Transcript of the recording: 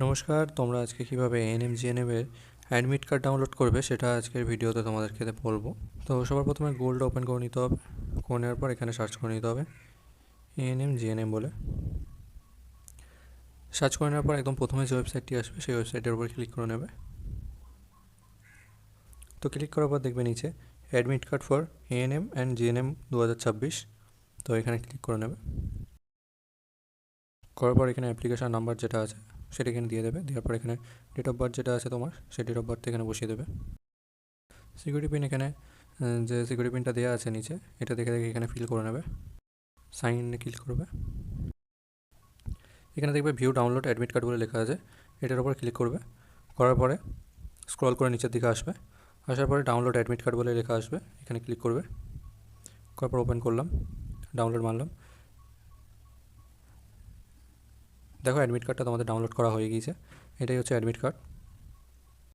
নমস্কার, তোমরা আজকে কীভাবে এনএম এর অ্যাডমিট কার্ড ডাউনলোড করবে সেটা আজকের ভিডিওতে তোমাদেরকে বলবো। তো সবার প্রথমে গুগল ওপেন করে নিতে হবে। করে নেওয়ার পর এখানে সার্চ করে নিতে হবে এনএম বলে। সার্চ করে নেওয়ার পর একদম প্রথমে যে ওয়েবসাইটটি আসবে সেই ওয়েবসাইটের উপর ক্লিক করে নেবে। তো ক্লিক করার পর দেখবে নিচে admit card for ANM and GNM 2026। তো এখানে ক্লিক করে নেবে। করার পর এখানে অ্যাপ্লিকেশান নাম্বার যেটা আছে সেটা এখানে দিয়ে দেবে। দেওয়ার পর এখানে ডেট অফ বার্থ যেটা আছে তোমার সেই ডেট অফ বার্থ এখানে বসিয়ে দেবে। সিকিউরিটি পিন এখানে যে সিকিউরিটি পিনটা দেওয়া আছে নিচে এটা দেখে দেখে এখানে ফিল করে নেবে। সাইন ইনে ক্লিক করবে। এখানে দেখবে ভিউ ডাউনলোড অ্যাডমিট কার্ড বলে লেখা আছে, এটার উপর ক্লিক করবে। করার পরে স্ক্রল করে নিচের দিকে আসবে। আসার পরে ডাউনলোড অ্যাডমিট কার্ড বলে লেখা আসবে, এখানে ক্লিক করবে। করার পর ওপেন করলাম, ডাউনলোড মারলাম। দেখো অ্যাডমিট কার্ডটা তোমাদের ডাউনলোড করা হয়ে গিয়েছে। এটাই হচ্ছে অ্যাডমিট কার্ড।